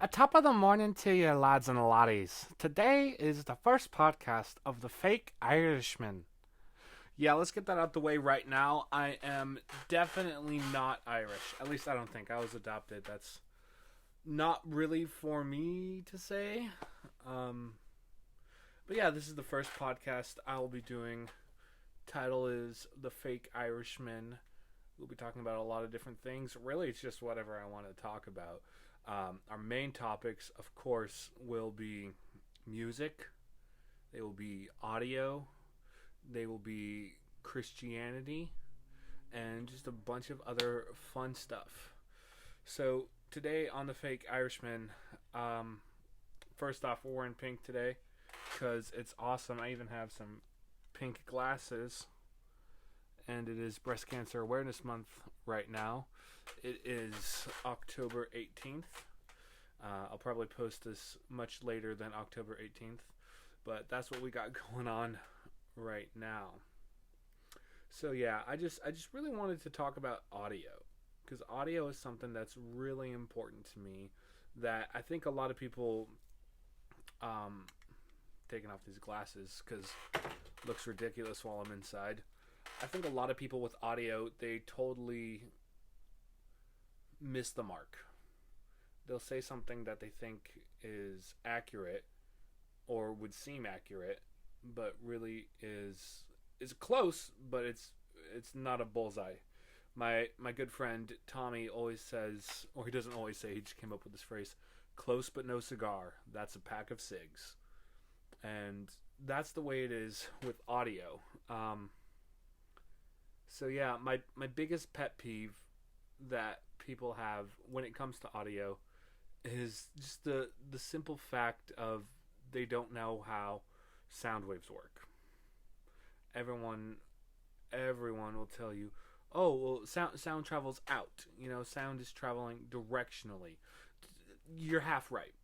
A top of the morning to you, lads and laddies. Today is the first podcast of the fake Irishman. Yeah, let's get that out the way right now. I am definitely not Irish. At least I don't think. I was adopted. That's not really for me to say. Um, but yeah, this is the first podcast I'll be doing. Title is The Fake Irishman. We'll be talking about a lot of different things. Really, it's just whatever I want to talk about. Our main topics, of course, will be music, they will be audio, they will be Christianity, and just a bunch of other fun stuff. So, today on The Fake Irishman, first off, we're wearing pink today because it's awesome. I even have some pink glasses, and it is Breast Cancer Awareness Month right now. It is October 18th. I'll probably post this much later than October 18th, but that's what we got going on right now. So yeah, I just really wanted to talk about audio because audio is something that's really important to me. That I think a lot of people, taking off these glasses because it looks ridiculous while I'm inside. I think a lot of people with audio, they totally miss the mark. They'll say something that they think is accurate or would seem accurate, but really is close, but it's not a bullseye. My good friend Tommy always says, or he doesn't always say, he just came up with this phrase, close but no cigar. That's a pack of cigs. And that's the way it is with audio. So yeah, my biggest pet peeve that people have when it comes to audio is just the simple fact of they don't know how sound waves work. Everyone everyone will tell you, "Oh, well, sound travels out. Sound is traveling directionally." You're half right.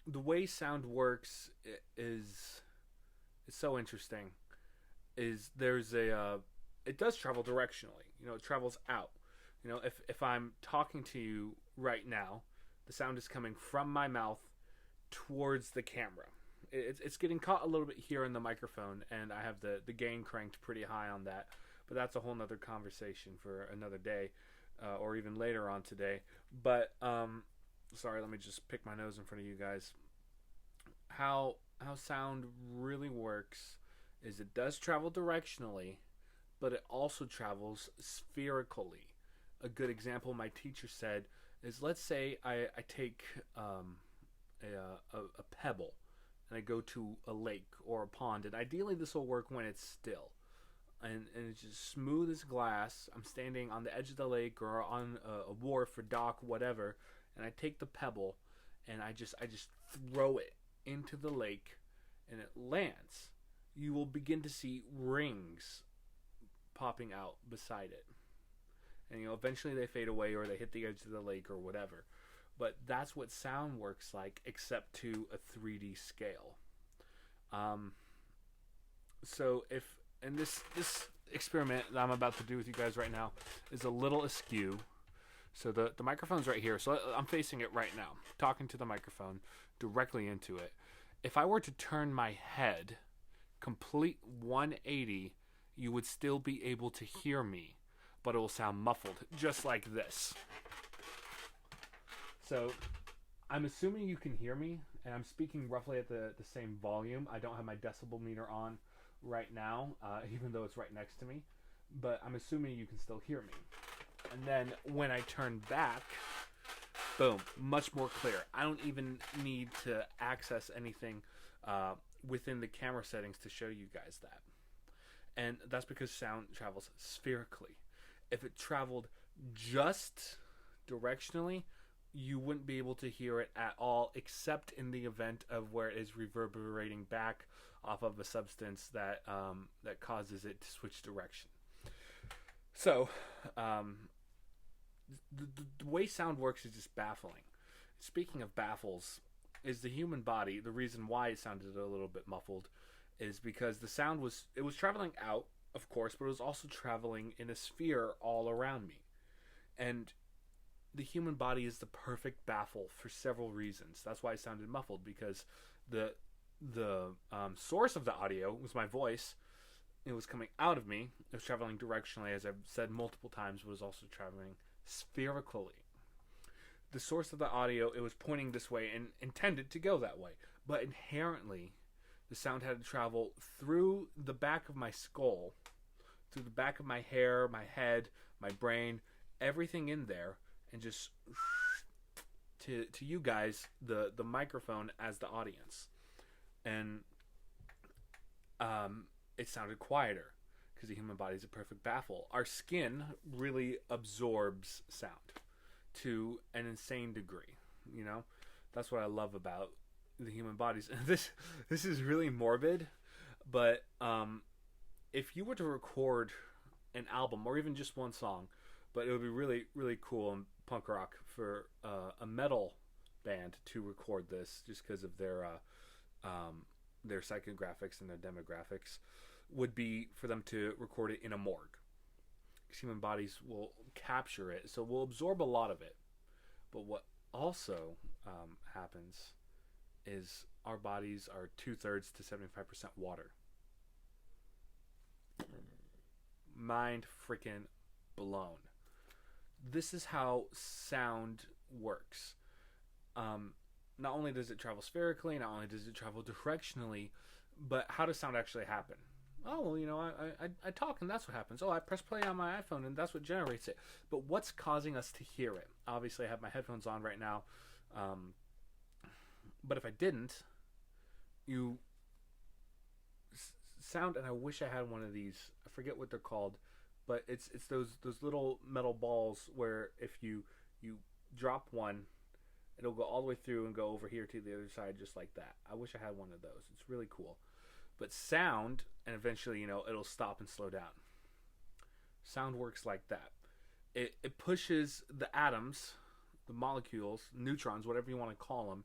The way sound works is so interesting. Is there's a it does travel directionally. It travels out. If I'm talking to you right now, the sound is coming from my mouth towards the camera. It's getting caught a little bit here in the microphone, and I have the gain cranked pretty high on that. But that's a whole nother conversation for another day, or even later on today. But sorry, let me just pick my nose in front of you guys. How sound really works is it does travel directionally, but it also travels spherically. A good example my teacher said is, let's say I take a pebble and I go to a lake or a pond, and ideally this will work when it's still. And it's just smooth as glass. I'm standing on the edge of the lake or on a wharf or dock, whatever, and I take the pebble and I just throw it into the lake and it lands. You will begin to see rings popping out beside it. And eventually they fade away or they hit the edge of the lake or whatever. But that's what sound works like, except to a 3D scale. So if and this experiment that I'm about to do with you guys right now is a little askew. So the microphone's right here. So I'm facing it right now, talking to the microphone directly into it. If I were to turn my head complete 180, you would still be able to hear me, but it will sound muffled, just like this. So I'm assuming you can hear me, and I'm speaking roughly at the same volume. I don't have my decibel meter on right now, even though it's right next to me, but I'm assuming you can still hear me. And then when I turn back, boom, much more clear. I don't even need to access anything within the camera settings to show you guys that. And that's because sound travels spherically. If it traveled just directionally, you wouldn't be able to hear it at all, except in the event of where it is reverberating back off of a substance that causes it to switch direction. So, the way sound works is just baffling. Speaking of baffles, is the human body. The reason why it sounded a little bit muffled is because the sound was traveling out, of course, but it was also traveling in a sphere all around me. And the human body is the perfect baffle for several reasons. That's why I sounded muffled, because the source of the audio was my voice. It was coming out of me. It was traveling directionally, as I've said multiple times, but it was also traveling spherically. The source of the audio, it was pointing this way and intended to go that way. But inherently, the sound had to travel through the back of my skull, through the back of my hair, my head, my brain, everything in there, and just to you guys, the microphone as the audience. And it sounded quieter because the human body is a perfect baffle. Our skin really absorbs sound to an insane degree. You know, that's what I love about the human bodies. This is really morbid, but if you were to record an album or even just one song, but it would be really, really cool in punk rock for a metal band to record this, just because of their psychographics and their demographics, would be for them to record it in a morgue. Because human bodies will capture it, so we'll absorb a lot of it. But what also happens is our bodies are 2/3 to 75% water. Mind freaking blown. This is how sound works. Not only does it travel spherically, not only does it travel directionally, but how does sound actually happen? Oh, well, you know, I talk and that's what happens. Oh, I press play on my iPhone and that's what generates it. But what's causing us to hear it? Obviously, I have my headphones on right now. But if I didn't, you sound, and I wish I had one of these. I forget what they're called, but it's those little metal balls where if you drop one, it'll go all the way through and go over here to the other side just like that. I wish I had one of those. It's really cool. But sound, and eventually, you know, it'll stop and slow down. Sound works like that. It pushes the atoms, the molecules, neutrons, whatever you want to call them,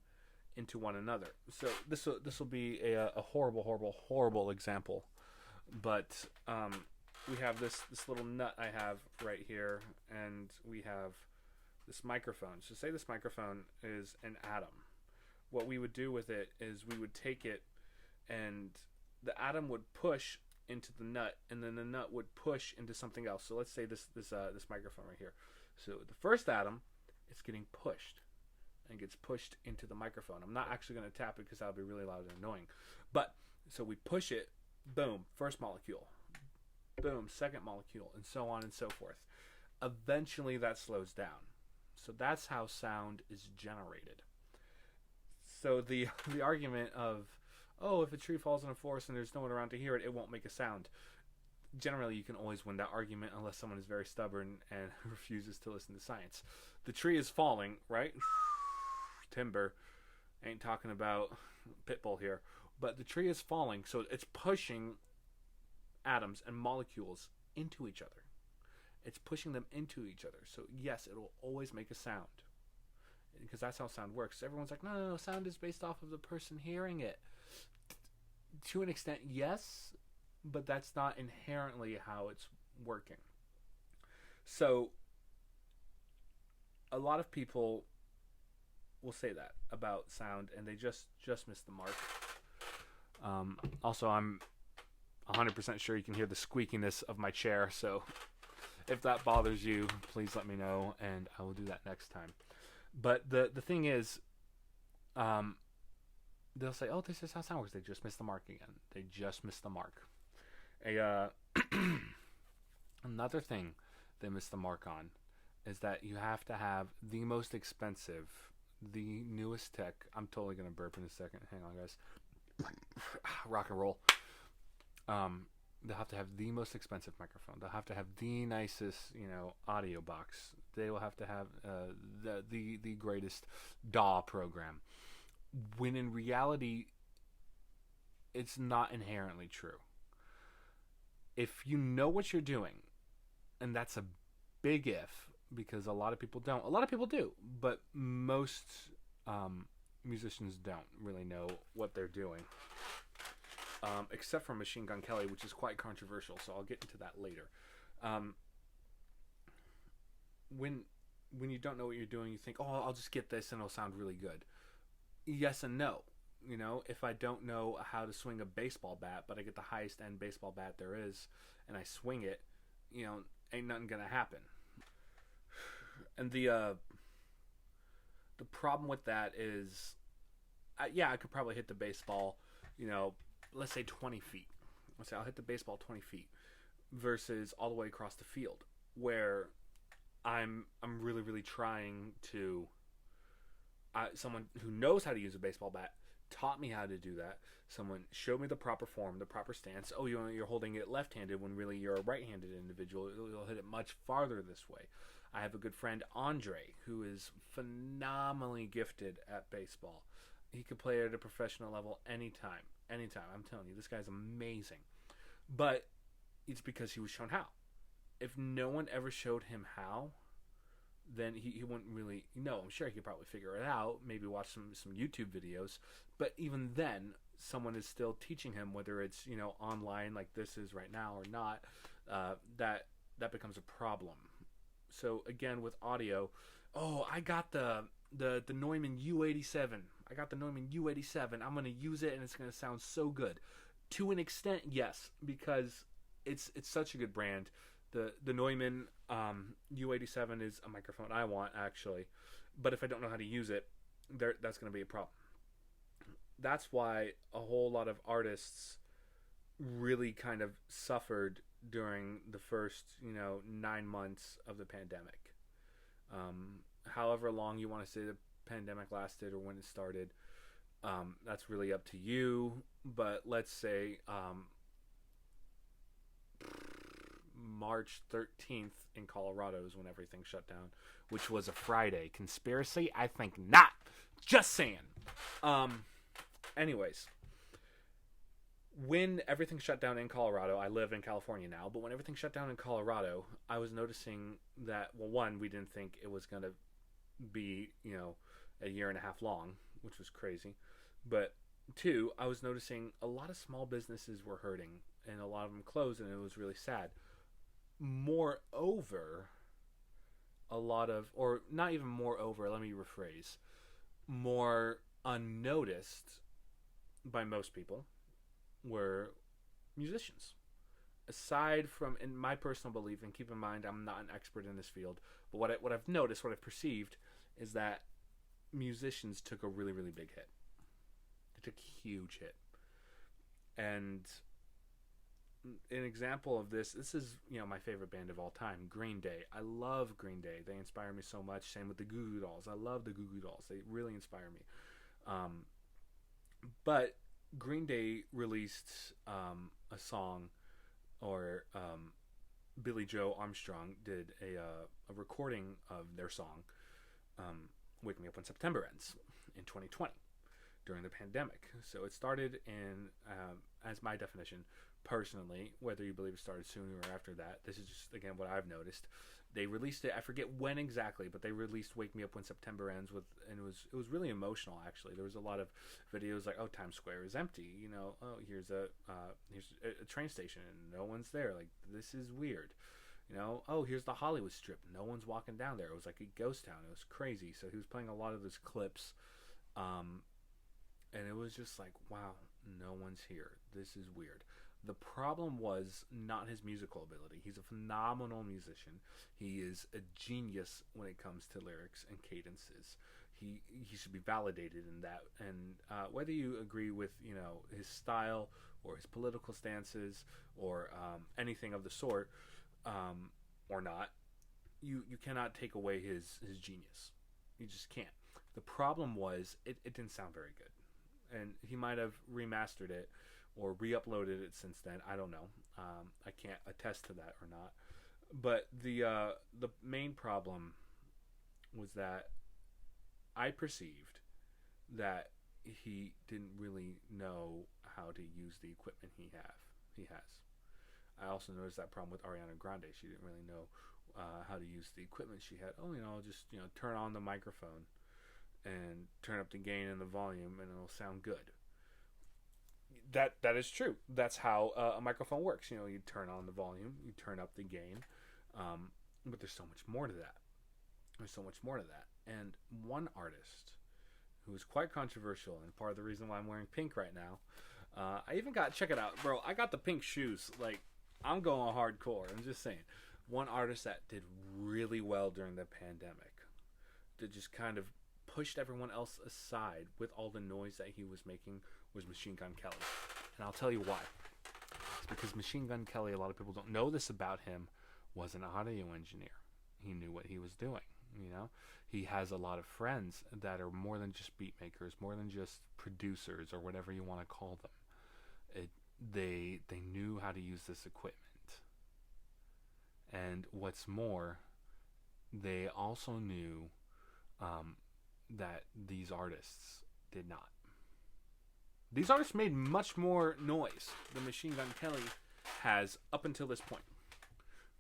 into one another. So this will be a horrible example. But we have this little nut I have right here, and we have this microphone. So say this microphone is an atom. What we would do with it is we would take it, and the atom would push into the nut, and then the nut would push into something else. So let's say this microphone right here. So the first atom, it's getting pushed, and gets pushed into the microphone. I'm not actually going to tap it because that would be really loud and annoying. But so we push it, boom, first molecule, boom, second molecule, and so on and so forth. Eventually that slows down. So that's how sound is generated. So the argument of, oh, if a tree falls in a forest and there's no one around to hear it, it won't make a sound. Generally, you can always win that argument unless someone is very stubborn and refuses to listen to science. The tree is falling, right? Timber. Ain't talking about Pitbull here. But the tree is falling, so it's pushing atoms and molecules into each other. It's pushing them into each other. So yes, it'll always make a sound. Because that's how sound works. Everyone's like, no, sound is based off of the person hearing it. To an extent, yes, but that's not inherently how it's working. So a lot of people will say that about sound, and they just miss the mark. Also, I'm 100% sure you can hear the squeakiness of my chair, so if that bothers you, please let me know, and I will do that next time. But the thing is, they'll say, oh, this is how sound works. They just missed the mark again. They just missed the mark. Another thing they missed the mark on is that you have to have the most expensive, the newest tech. I'm totally going to burp in a second. Hang on, guys. Rock and roll. They'll have to have the most expensive microphone. They'll have to have the nicest, audio box. They will have to have the greatest DAW program. When in reality, it's not inherently true. If you know what you're doing, and that's a big if, because a lot of people don't. A lot of people do, but most musicians don't really know what they're doing. Except for Machine Gun Kelly, which is quite controversial, so I'll get into that later. When when you don't know what you're doing, you think, oh, I'll just get this and it'll sound really good. Yes and no. If I don't know how to swing a baseball bat, but I get the highest end baseball bat there is, and I swing it, ain't nothing gonna happen. And the problem with that is, yeah, I could probably hit the baseball, let's say 20 feet. Let's say I'll hit the baseball 20 feet versus all the way across the field, where I'm really really trying to. Someone who knows how to use a baseball bat taught me how to do that. Someone showed me the proper form, the proper stance. Oh, you're holding it left-handed when really you're a right-handed individual. You'll hit it much farther this way. I have a good friend, Andre, who is phenomenally gifted at baseball. He could play at a professional level anytime. Anytime. I'm telling you, this guy's amazing. But it's because he was shown how. If no one ever showed him how, then he wouldn't really know. I'm sure he could probably figure it out, maybe watch some YouTube videos. But even then, someone is still teaching him, whether it's, online like this is right now or not, that becomes a problem. So again, with audio, I got the Neumann U87. I got the Neumann U87. I'm going to use it and it's going to sound so good. To an extent, yes, because it's such a good brand. The Neumann U87 is a microphone I want, actually. But if I don't know how to use it, that's going to be a problem. That's why a whole lot of artists really kind of suffered during the first, 9 months of the pandemic. However long you want to say the pandemic lasted or when it started, that's really up to you. But let's say March 13th in Colorado is when everything shut down, which was a Friday. Conspiracy? I think not. Just saying. Anyways, when everything shut down in Colorado, I live in California now, but when everything shut down in Colorado, I was noticing that, well, one, we didn't think it was going to be, a year and a half long, which was crazy. But two, I was noticing a lot of small businesses were hurting and a lot of them closed, and it was really sad. Moreover, or not even moreover, let me rephrase, more unnoticed by most people were musicians. Aside from, in my personal belief, and keep in mind I'm not an expert in this field, but what I've noticed, what I've perceived, is that musicians took a really, really big hit. They took a huge hit. And an example of this is, my favorite band of all time, Green Day. I love Green Day. They inspire me so much. Same with the Goo Goo Dolls. I love the Goo Goo Dolls. They really inspire me. But Green Day released a song, or Billy Joe Armstrong did a recording of their song, Wake Me Up When September Ends, in 2020 during the pandemic. So it started in, as my definition, personally, whether you believe it started sooner or after that, this is just, again, what I've noticed. They released it, I forget when exactly, but they released Wake Me Up When September Ends, and it was really emotional, actually. There was a lot of videos like, oh, Times Square is empty, oh, here's a train station and no one's there, like, this is weird. Oh, here's the Hollywood Strip, no one's walking down there. It was like a ghost town. It was crazy. So he was playing a lot of those clips, and it was just like, wow, no one's here. This is weird. The problem was not his musical ability. He's a phenomenal musician. He is a genius when it comes to lyrics and cadences. He should be validated in that. And whether you agree with his style or his political stances or anything of the sort or not, you cannot take away his genius. You just can't. The problem was it didn't sound very good, and he might have remastered it or re-uploaded it since then. I don't know. I can't attest to that or not. But the main problem was that I perceived that he didn't really know how to use the equipment he has. I also noticed that problem with Ariana Grande. She didn't really know how to use the equipment she had. Oh, just turn on the microphone and turn up the gain and the volume, and it'll sound good. That is true. That's how a microphone works. You turn on the volume, you turn up the gain, but there's so much more to that. There's so much more to that. And one artist who is quite controversial, and part of the reason why I'm wearing pink right now. I even got, check it out, bro. I got the pink shoes. Like, I'm going hardcore. I'm just saying. One artist that did really well during the pandemic, that just kind of pushed everyone else aside with all the noise that he was making, was Machine Gun Kelly. And I'll tell you why. It's because Machine Gun Kelly, a lot of people don't know this about him, was an audio engineer. He knew what he was doing. You know, he has a lot of friends that are more than just beat makers, more than just producers or whatever you want to call them. They knew how to use this equipment, and what's more, they also knew that these artists did not. These artists made much more noise than Machine Gun Kelly has up until this point.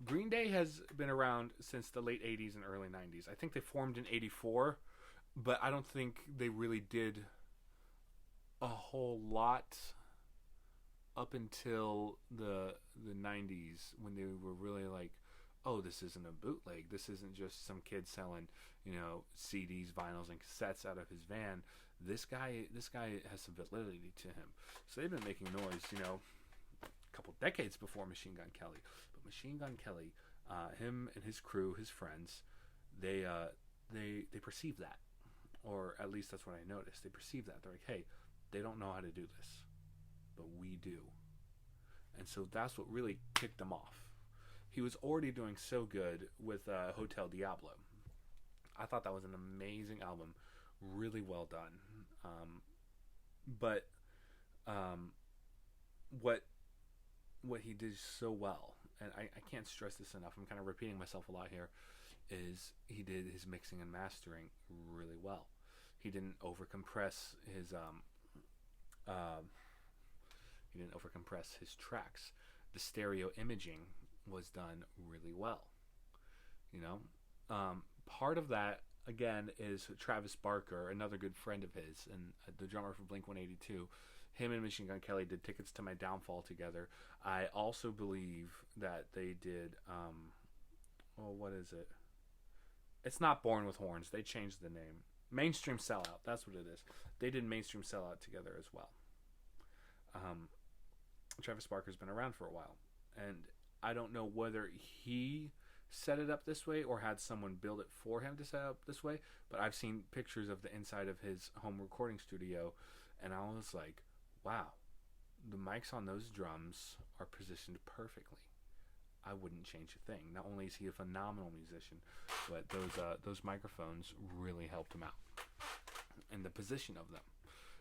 Green Day has been around since the late 80s and early 90s. I think they formed in 84, but I don't think they really did a whole lot up until the 90s, when they were really like, oh, this isn't a bootleg. This isn't just some kid selling, CDs, vinyls, and cassettes out of his van. This guy has some validity to him. So they've been making noise, a couple decades before Machine Gun Kelly. But Machine Gun Kelly, him and his crew, his friends, they perceive that, or at least that's what I noticed. They perceive that. They're like, hey, they don't know how to do this, but we do. And so that's what really kicked them off. He was already doing so good with Hotel Diablo. I thought that was an amazing album, really well done. But what he did so well, and I can't stress this enough, I'm kind of repeating myself a lot here, is he did his mixing and mastering really well. He didn't overcompress his tracks. The stereo imaging was done really well. Part of that, again, is Travis Barker, another good friend of his, and the drummer for Blink-182. Him and Machine Gun Kelly did Tickets to My Downfall together. I also believe that they did, what is it? It's not Born with Horns. They changed the name. Mainstream Sellout. That's what it is. They did Mainstream Sellout together as well. Travis Barker's been around for a while, and I don't know whether he set it up this way or had someone build it for him to set up this way, but I've seen pictures of the inside of his home recording studio, and I was like, wow, the mics on those drums are positioned perfectly. I wouldn't change a thing. Not only is he a phenomenal musician, but those microphones really helped him out, and the position of them.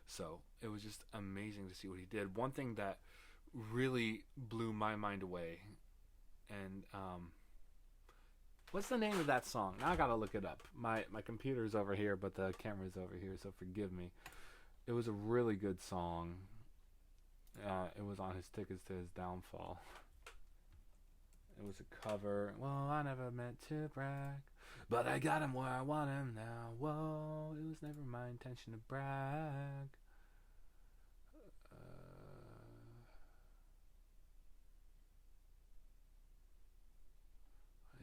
So it was just amazing to see what he did. One thing that really blew my mind away, and what's the name of that song? Now I gotta look it up. My computer's over here, but the camera's over here, so forgive me. It was a really good song. It was on his Tickets to His Downfall. It was a cover. Well, I never meant to brag, but I got him where I want him now. Whoa, it was never my intention to brag.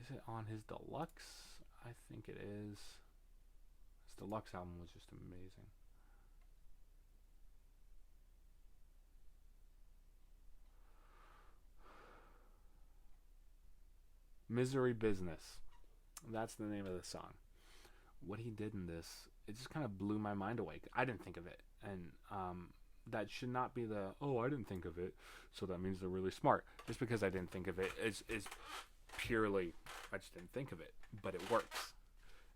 Is it on his deluxe? I think it is. His deluxe album was just amazing. Misery Business. That's the name of the song. What he did in this, it just kind of blew my mind away. I didn't think of it. And that should not be I didn't think of it, so that means they're really smart. Just because I didn't think of it is purely, I just didn't think of it. But it works.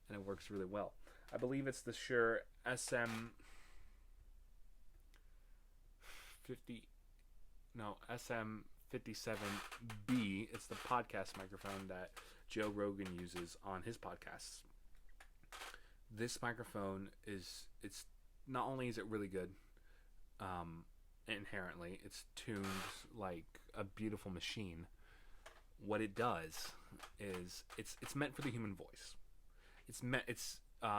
And it works really well. I believe it's the Shure SM57B. It's the podcast microphone that Joe Rogan uses on his podcasts. This microphone it's not only is it really good, inherently, it's tuned like a beautiful machine. What it does is it's meant for the human voice. It's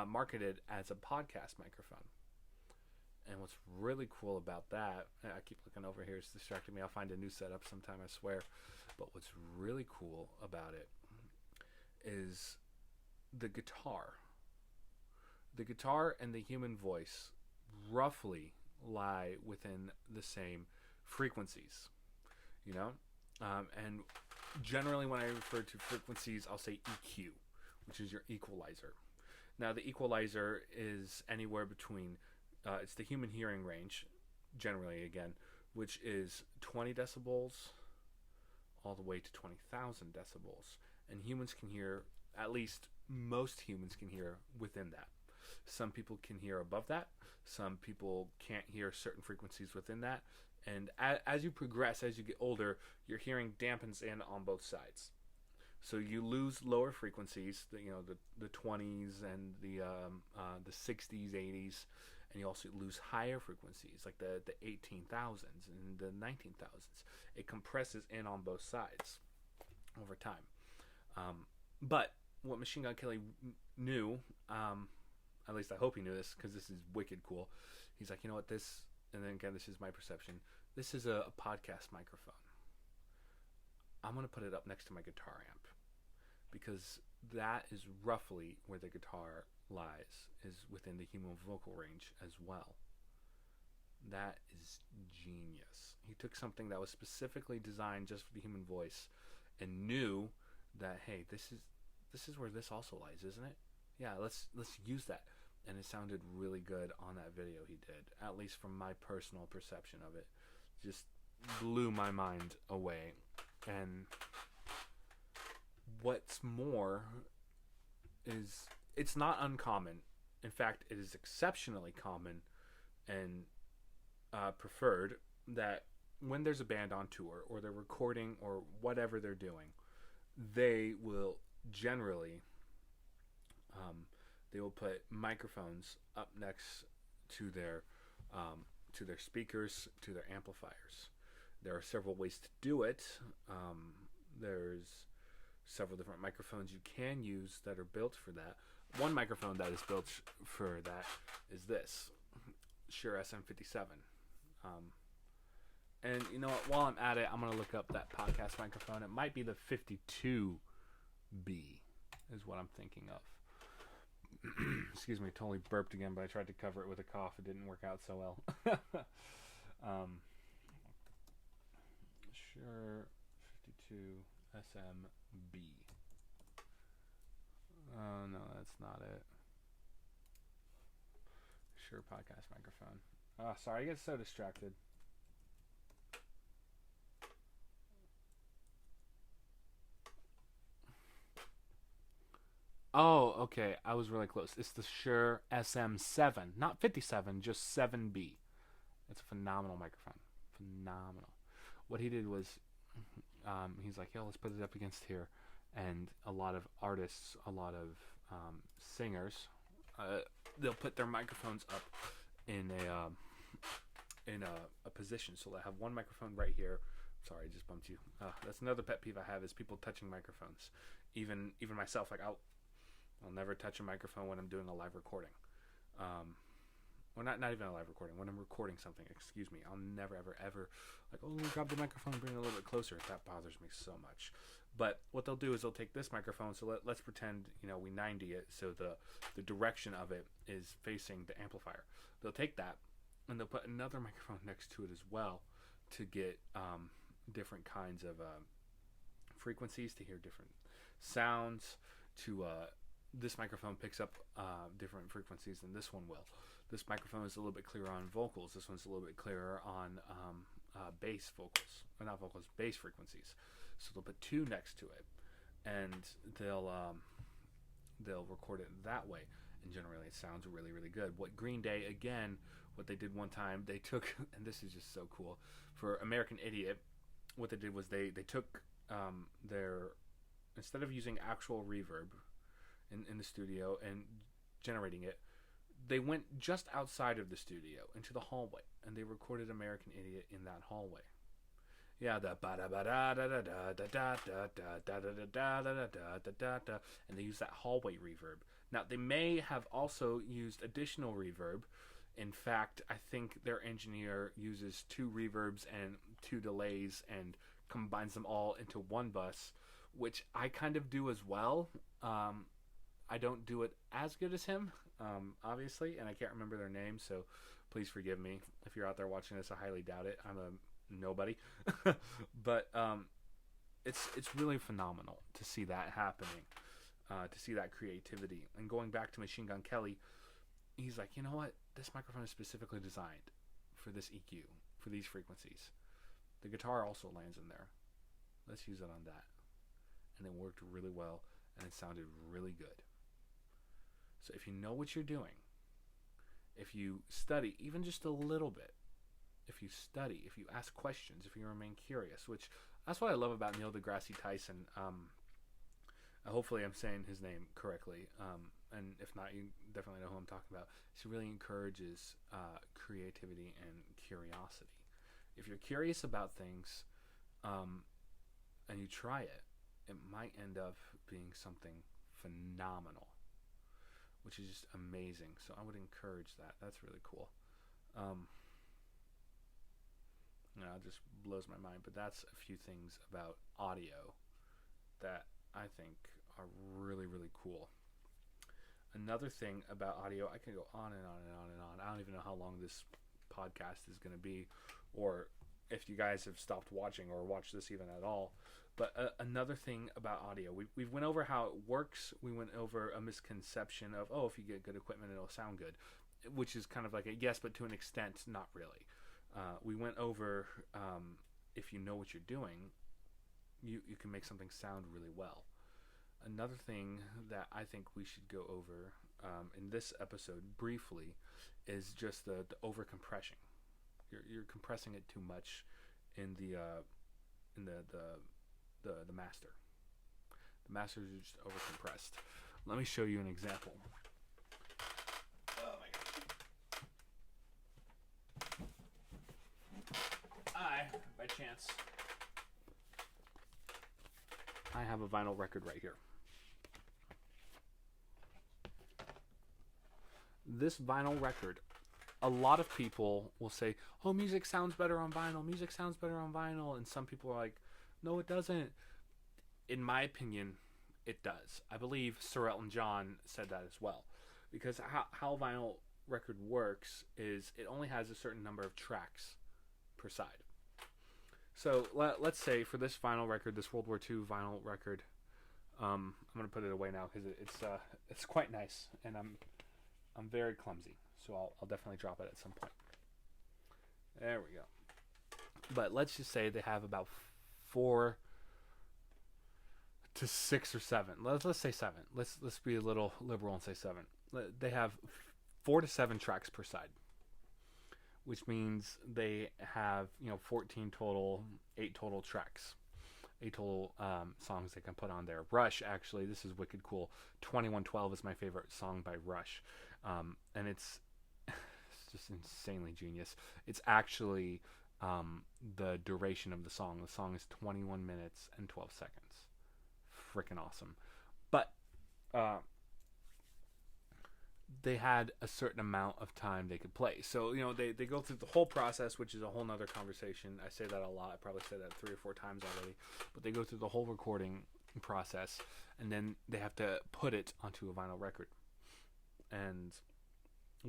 marketed as a podcast microphone. And what's really cool about that, I keep looking over here, it's distracting me. I'll find a new setup sometime, I swear. But what's really cool about it is the guitar. The guitar and the human voice roughly lie within the same frequencies, you know? And generally, when I refer to frequencies, I'll say EQ, which is your equalizer. Now, the equalizer is anywhere between, it's the human hearing range, generally, again, which is 20 decibels all the way to 20,000 decibels. And humans can hear, at least most humans can hear within that. Some people can hear above that. Some people can't hear certain frequencies within that. And as you progress, as you get older, your hearing dampens in on both sides. So you lose lower frequencies, the 20s and the 60s, 80s, and you also lose higher frequencies like the 18,000s and the 19,000s. It compresses in on both sides over time. But what Machine Gun Kelly knew, at least I hope he knew this because this is wicked cool. He's like, you know what, this, and then again, this is my perception. This is a podcast microphone. I'm going to put it up next to my guitar amp because that is roughly where the guitar lies, is within the human vocal range as well. That is genius. He took something that was specifically designed just for the human voice and knew that, hey, this is where this also lies, isn't it? Yeah, let's use that. And it sounded really good on that video he did, at least from my personal perception of it. Just blew my mind away. And what's more is it's not uncommon. In fact, it is exceptionally common and preferred that when there's a band on tour or they're recording or whatever they're doing, they will generally they will put microphones up next to their speakers, to their amplifiers. There are several ways to do it. There's several different microphones you can use that are built for that. One microphone that is built for that is this Shure SM57. And you know what? While I'm at it, I'm going to look up that podcast microphone. It might be the 52B is what I'm thinking of. Excuse me, totally burped again, but I tried to cover it with a cough. It didn't work out so well. Shure 52 SMB. Oh, no, that's not it. Shure podcast microphone. Oh, sorry, I get so distracted. Oh, okay. I was really close. It's the Shure SM7, not 57, just 7B. It's a phenomenal microphone. Phenomenal. What he did was, he's like, yo, let's put it up against here. And a lot of artists, a lot of singers, they'll put their microphones up in a position. So they have one microphone right here. Sorry, I just bumped you. That's another pet peeve I have is people touching microphones. Even myself, like I'll never touch a microphone when I'm doing a live recording. Well, not even a live recording. When I'm recording something, excuse me, I'll never, ever, like, oh, grab the microphone, bring it a little bit closer. That bothers me so much. But what they'll do is they'll take this microphone, so let's pretend, we 90 it, so the direction of it is facing the amplifier. They'll take that, and they'll put another microphone next to it as well to get different kinds of frequencies, to hear different sounds, to this microphone picks up different frequencies than this one will. This microphone is a little bit clearer on vocals. This one's a little bit clearer on bass vocals, or not vocals, bass frequencies. So they'll put two next to it, and they'll record it that way. And generally, it sounds really, really good. What Green Day, again, what they did one time, they took, and this is just so cool, for American Idiot, what they did was they took their, instead of using actual reverb in the studio and generating it, they went just outside of the studio into the hallway, and they recorded American Idiot in that hallway. Yeah, the ba da ba da da da da da da da da da da da da da da, and they use that hallway reverb. Now they may have also used additional reverb. In fact, I think their engineer uses two reverbs and two delays and combines them all into one bus, which I kind of do as well. I don't do it as good as him, obviously, and I can't remember their name, so please forgive me if you're out there watching this. I highly doubt it. I'm a nobody, but it's really phenomenal to see that happening, to see that creativity. And going back to Machine Gun Kelly, he's like, you know what? This microphone is specifically designed for this EQ, for these frequencies. The guitar also lands in there. Let's use it on that. And it worked really well, and it sounded really good. So if you know what you're doing, if you study even just a little bit, if you study, if you ask questions, if you remain curious, which that's what I love about Neil deGrasse Tyson. Hopefully I'm saying his name correctly, and if not, you definitely know who I'm talking about. He really encourages creativity and curiosity. If you're curious about things and you try it, it might end up being something phenomenal, which is just amazing. So I would encourage that. That's really cool. It just blows my mind. But that's a few things about audio that I think are really, really cool. Another thing about audio, I can go on and on and on and on. I don't even know how long this podcast is going to be, or if you guys have stopped watching or watched this even at all. But another thing about audio, we went over how it works. We went over a misconception of, if you get good equipment, it'll sound good, which is kind of like a yes, but to an extent, not really. We went over if you know what you're doing, you can make something sound really well. Another thing that I think we should go over in this episode briefly is just the over compression. You're compressing it too much in the master. The master is just over compressed. Let me show you an example. Oh my gosh. By chance, I have a vinyl record right here. This vinyl record, a lot of people will say, oh, music sounds better on vinyl. Music sounds better on vinyl. And some people are like, no, it doesn't. In my opinion, it does. I believe Sir Elton John said that as well. Because how vinyl record works is it only has a certain number of tracks per side. So let's say for this vinyl record, this World War II vinyl record, I'm going to put it away now because it's quite nice. And I'm very clumsy. So I'll definitely drop it at some point. There we go. But let's just say they have about 4 to 6 or 7. Let's say 7. Let's be a little liberal and say 7. They have 4 to 7 tracks per side, which means they have 14 total, 8 total tracks, 8 total songs they can put on there. Rush, actually, this is wicked cool. 2112 is my favorite song by Rush, and it's just insanely genius. It's actually the duration of the song. The song is 21 minutes and 12 seconds. Freaking awesome. But they had a certain amount of time they could play. So, they go through the whole process, which is a whole nother conversation. I say that a lot. I probably said that 3 or 4 times already. But they go through the whole recording process, and then they have to put it onto a vinyl record. And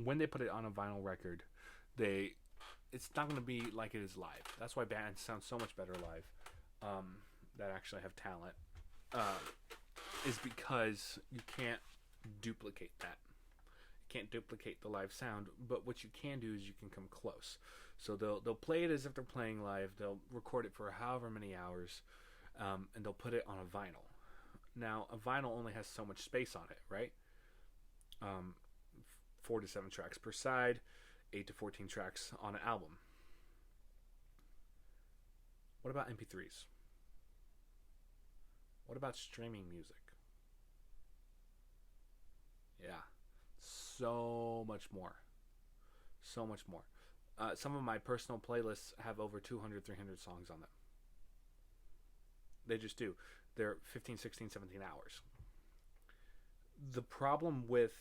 when they put it on a vinyl record, it's not going to be like it is live. That's why bands sound so much better live, that actually have talent, is because you can't duplicate that. You can't duplicate the live sound, but what you can do is you can come close. So they'll play it as if they're playing live. They'll record it for however many hours, and they'll put it on a vinyl. Now, a vinyl only has so much space on it, right? 4 to 7 tracks per side, 8 to 14 tracks on an album. What about MP3s? What about streaming music? Yeah, so much more. So much more. Some of my personal playlists have over 200, 300 songs on them. They just do. They're 15, 16, 17 hours. The problem with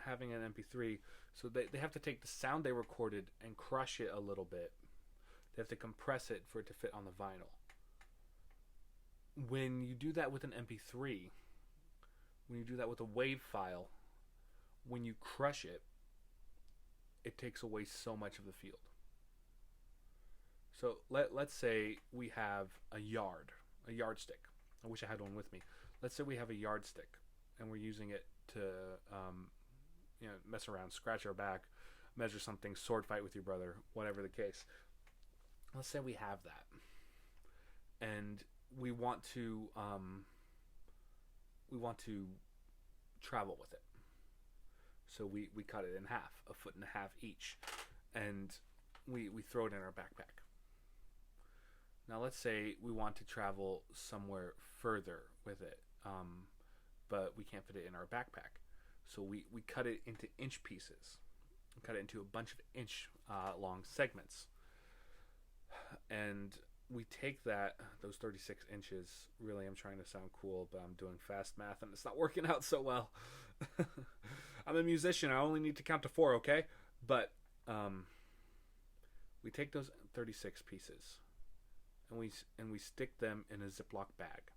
having an MP3, so they have to take the sound they recorded and crush it a little bit. They have to compress it for it to fit on the vinyl. When you do that with an MP3, When you do that with a WAV file, when you crush it, it takes away so much of the field. So let's say we have a yardstick. I wish I had one with me. Let's say we have a yardstick, and we're using it to, mess around, scratch our back, measure something, sword fight with your brother, whatever the case. Let's say we have that, and we want to travel with it. So we cut it in half, 1.5 feet each, and we throw it in our backpack. Now let's say we want to travel somewhere further with it, but we can't fit it in our backpack. So we cut it into inch pieces. We cut it into a bunch of inch long segments. And we take those 36 inches. Really, I'm trying to sound cool, but I'm doing fast math and it's not working out so well. I'm a musician. I only need to count to 4, okay? But we take those 36 pieces and we stick them in a Ziploc bag.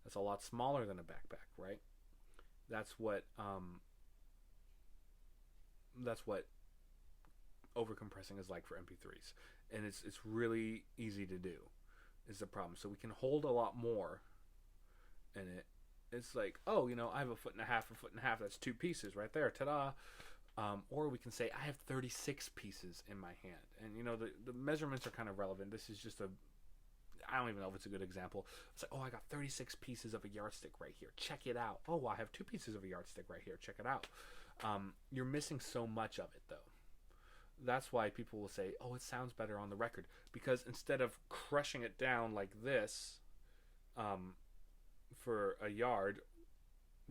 That's a lot smaller than a backpack, right? That's what overcompressing is like for MP3s, and it's really easy to do. Is the problem? So we can hold a lot more in it. It's like, oh, I have 1.5 feet, 1.5 feet. That's 2 pieces right there. Ta-da! Or we can say I have 36 pieces in my hand, and the measurements are kind of relevant. This is just I don't even know if it's a good example. It's like, oh, I got 36 pieces of a yardstick right here. Check it out. Oh, I have 2 pieces of a yardstick right here. Check it out. You're missing so much of it, though. That's why people will say, oh, it sounds better on the record. Because instead of crushing it down like this for a yard,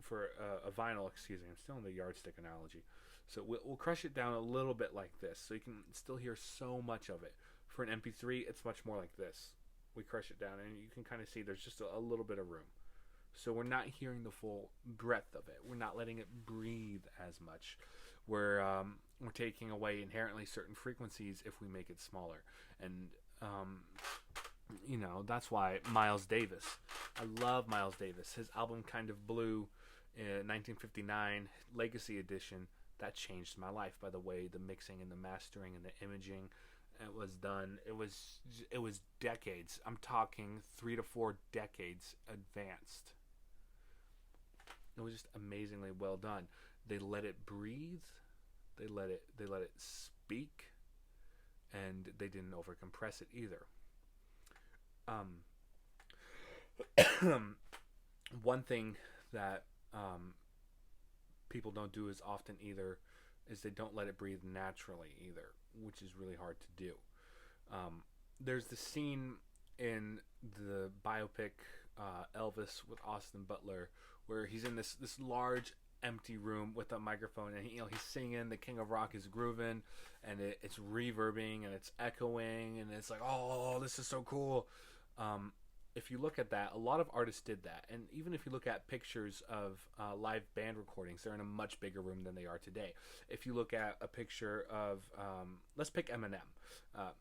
for a vinyl, excuse me, I'm still in the yardstick analogy. So we'll crush it down a little bit like this, so you can still hear so much of it. For an MP3, it's much more like this. We crush it down, and you can kind of see there's just a little bit of room. So we're not hearing the full breadth of it. We're not letting it breathe as much. We're taking away inherently certain frequencies if we make it smaller. And, that's why Miles Davis. I love Miles Davis. His album Kind of Blue in 1959, Legacy Edition, that changed my life by the way the mixing and the mastering and the imaging it was done. It was decades. I'm talking 3 to 4 decades advanced. It was just amazingly well done. They let it breathe. They let it speak, and they didn't overcompress it either. One thing that people don't do as often either is they don't let it breathe naturally either, which is really hard to do. There's the scene in the biopic Elvis with Austin Butler where he's in this large empty room with a microphone, and he's singing "The King of Rock is Groovin'," and it's reverbing and it's echoing, and it's like, oh, this is so cool. If you look at that, a lot of artists did that, and even if you look at pictures of live band recordings, they're in a much bigger room than they are today. If you look at a picture of, let's pick Eminem.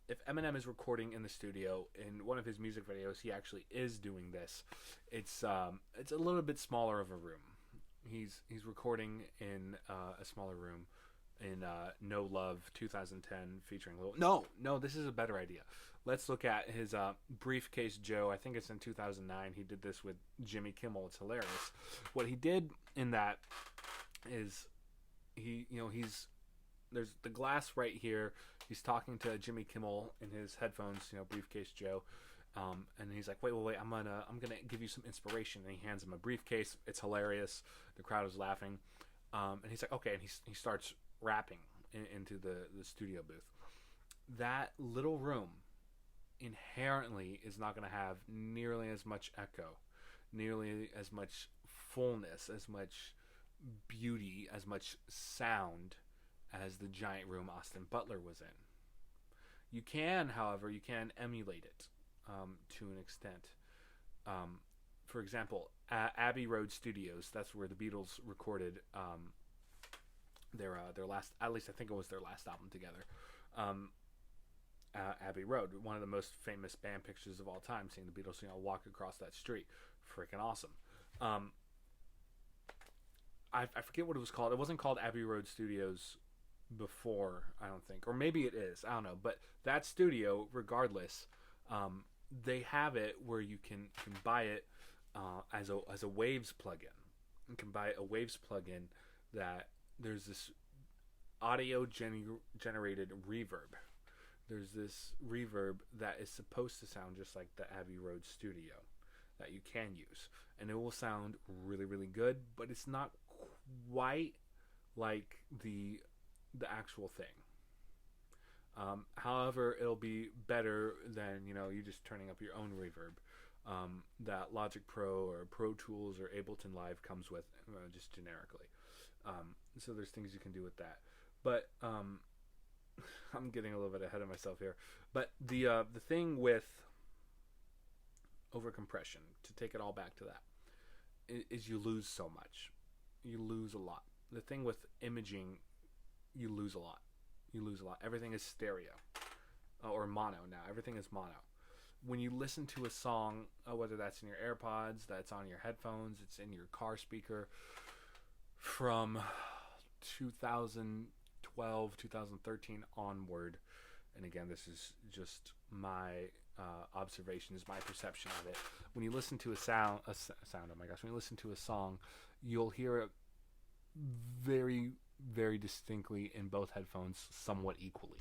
If Eminem is recording in the studio in one of his music videos, he actually is doing this. It's a little bit smaller of a room. He's recording in a smaller room in No Love 2010 featuring Lil. No, this is a better idea. Let's look at his Briefcase Joe. I think it's in 2009. He did this with Jimmy Kimmel. It's hilarious. What he did in that is there's the glass right here. He's talking to Jimmy Kimmel in his headphones, Briefcase Joe. And he's like, wait, I'm gonna give you some inspiration. And he hands him a briefcase. It's hilarious. The crowd is laughing. And he's like, okay. And he starts rapping into the studio booth. That little room inherently is not going to have nearly as much echo, nearly as much fullness, as much beauty, as much sound as the giant room Austin Butler was in. You can, however, emulate it to an extent. For example, Abbey Road Studios, that's where the Beatles recorded their last, at least I think it was their last album together. Abbey Road, one of the most famous band pictures of all time, seeing the Beatles walk across that street. Freaking awesome. I forget what it was called. It wasn't called Abbey Road Studios before, I don't think, or maybe it is. I don't know. But that studio, regardless, they have it where you can buy it as a Waves plugin. You can buy a Waves plugin that there's this audio generated reverb. There's this reverb that is supposed to sound just like the Abbey Road Studio that you can use, and it will sound really, really good, but it's not quite like the actual thing. However, it'll be better than you just turning up your own reverb that Logic Pro or Pro Tools or Ableton Live comes with, just generically. So there's things you can do with that, but I'm getting a little bit ahead of myself here. But the thing with overcompression, to take it all back to that, is you lose so much. You lose a lot. The thing with imaging, you lose a lot. You lose a lot. Everything is stereo or mono now. Everything is mono. When you listen to a song, whether that's in your AirPods, that's on your headphones, it's in your car speaker, from 2012, 2013 onward, and again, this is just my observation, is my perception of it. When you listen to a sound, oh my gosh, when you listen to a song, you'll hear it very, very distinctly in both headphones, somewhat equally.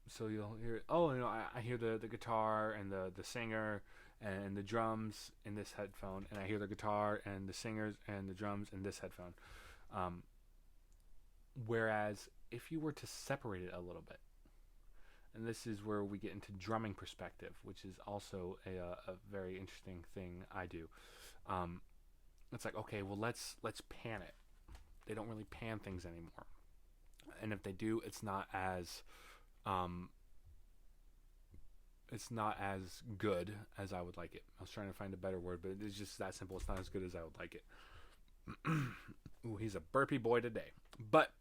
So you'll hear, I hear the guitar and the singer and the drums in this headphone, and I hear the guitar and the singers and the drums in this headphone. Whereas if you were to separate it a little bit, and this is where we get into drumming perspective, which is also a very interesting thing I do. It's like, okay, well, let's pan it. They don't really pan things anymore, and if they do, it's not as good as I would like it. I was trying to find a better word, but it's just that simple. It's not as good as I would like it. Ooh, he's a burpy boy today. But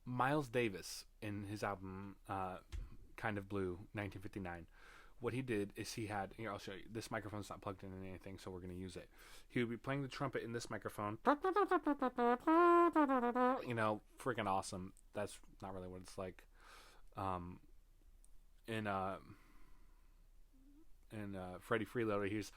Miles Davis, in his album Kind of Blue, 1959, what he did is he had, I'll show you. This microphone's not plugged in anything, so we're going to use it. He would be playing the trumpet in this microphone. Freaking awesome. That's not really what it's like. In Freddie Freeloader, he's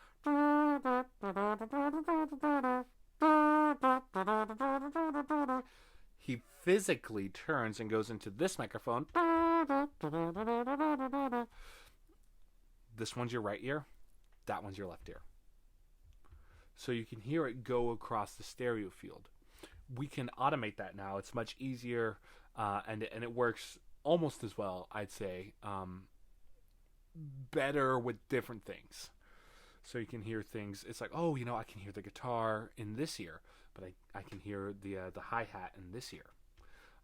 he physically turns and goes into this microphone. This one's your right ear, that one's your left ear. So you can hear it go across the stereo field. We can automate that now. It's much easier, and it works almost as well, I'd say, better with different things. So you can hear things. It's like, I can hear the guitar in this ear, but I can hear the hi-hat in this ear.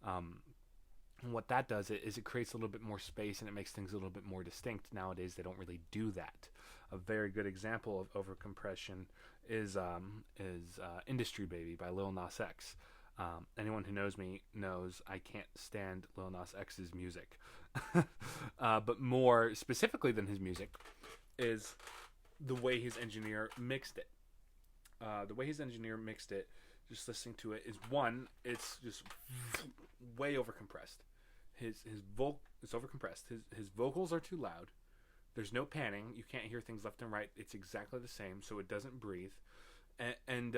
And what that does is it creates a little bit more space, and it makes things a little bit more distinct. Nowadays, they don't really do that. A very good example of overcompression is Industry Baby by Lil Nas X. Anyone who knows me knows I can't stand Lil Nas X's music. But more specifically than his music is the way his engineer mixed it. The way his engineer mixed it, just listening to it, is one, it's just way overcompressed. It's overcompressed. His vocals are too loud. There's no panning. You can't hear things left and right. It's exactly the same, so it doesn't breathe. And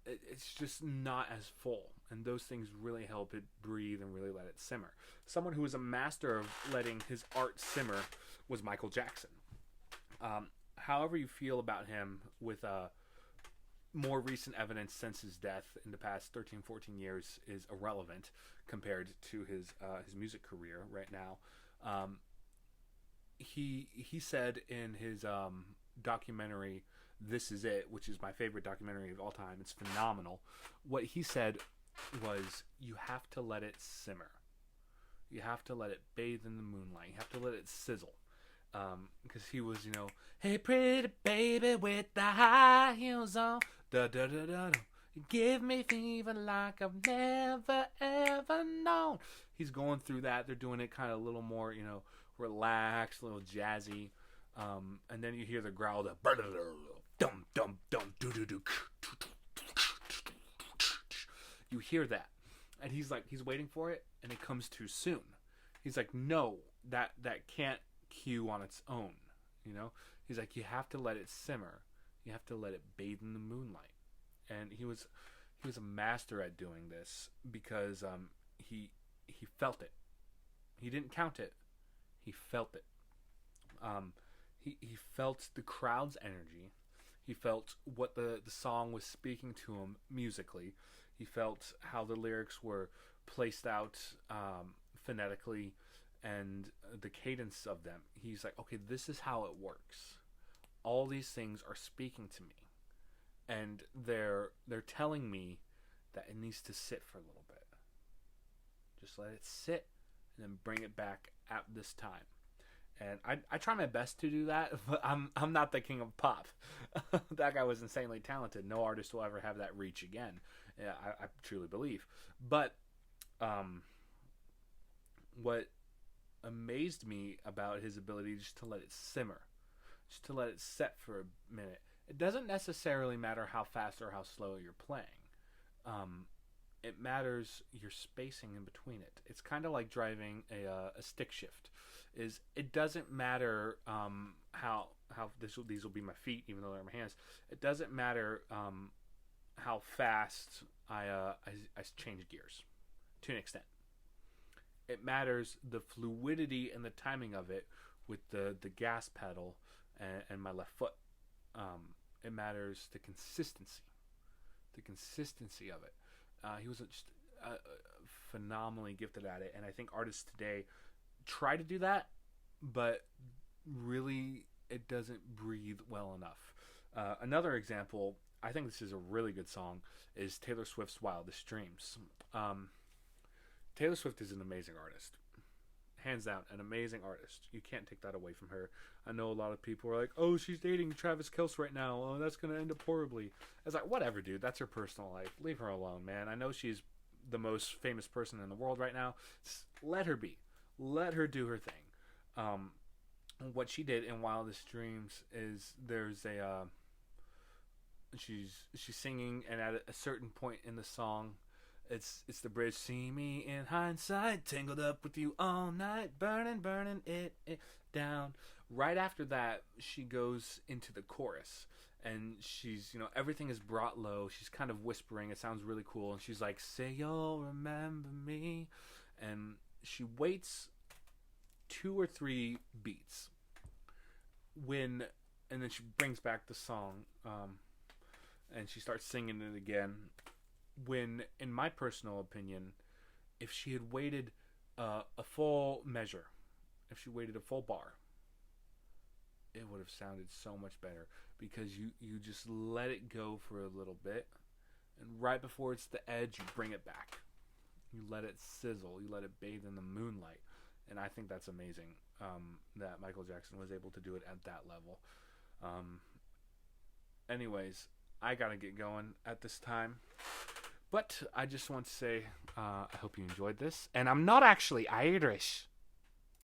it's just not as full. And those things really help it breathe and really let it simmer. Someone who was a master of letting his art simmer was Michael Jackson. However you feel about him, with more recent evidence since his death in the past 13, 14 years, is irrelevant compared to his music career right now. He said in his documentary, This Is It, which is my favorite documentary of all time, it's phenomenal. What he said was, you have to let it simmer. You have to let it bathe in the moonlight. You have to let it sizzle. Because he was, hey pretty baby with the high heels on, da da da da da, you give me fever like I've never ever known. He's going through that. They're doing it kind of a little more, relaxed, a little jazzy. And then you hear the growl, dum dum dum doo doo doo. You hear that, and he's waiting for it, and it comes too soon. He's like, no, that can't cue on its own. He's like, you have to let it simmer. You have to let it bathe in the moonlight. And he was a master at doing this because he felt it. He didn't count it. He felt it. He felt the crowd's energy. He felt what the song was speaking to him musically. He felt how the lyrics were placed out phonetically and the cadence of them. He's like, okay, this is how it works. All these things are speaking to me, and they're telling me that it needs to sit for a little bit. Just let it sit, and then bring it back at this time. And I try my best to do that, but I'm not the king of pop. That guy was insanely talented. No artist will ever have that reach again. Yeah, I truly believe. But what amazed me about his ability just to let it simmer, just to let it set for a minute. It doesn't necessarily matter how fast or how slow you're playing. It matters your spacing in between it. It's kind of like driving a stick shift. It doesn't matter how these will be my feet, even though they're my hands. It doesn't matter how fast I change gears, to an extent. It matters the fluidity and the timing of it with the gas pedal and my left foot. It matters the consistency of it. He was just phenomenally gifted at it, and I think artists today try to do that, but really it doesn't breathe well enough. Another example, I think this is a really good song, is Taylor Swift's Wildest Dreams. Taylor Swift is an amazing artist. Hands down, an amazing artist. You can't take that away from her. I know a lot of people are like, oh, she's dating Travis Kelce right now. Oh, that's going to end up horribly. It's like, whatever, dude. That's her personal life. Leave her alone, man. I know she's the most famous person in the world right now. Just let her be. Let her do her thing. What she did in Wildest Dreams is there's a... she's singing, and at a certain point in the song, it's the bridge. See me in hindsight, tangled up with you all night, burning it down. Right after that, she goes into the chorus, and she's, everything is brought low. She's kind of whispering. It sounds really cool, and she's like, say you'll remember me. And she waits 2 or 3 beats and then she brings back the song, and she starts singing it again. When, in my personal opinion, if she had waited a full measure, if she waited a full bar, it would have sounded so much better, because you just let it go for a little bit, and right before it's the edge, you bring it back. You let it sizzle. You let it bathe in the moonlight. And I think that's amazing, that Michael Jackson was able to do it at that level. Anyways, I gotta get going at this time. But I just want to say, I hope you enjoyed this. And I'm not actually Irish.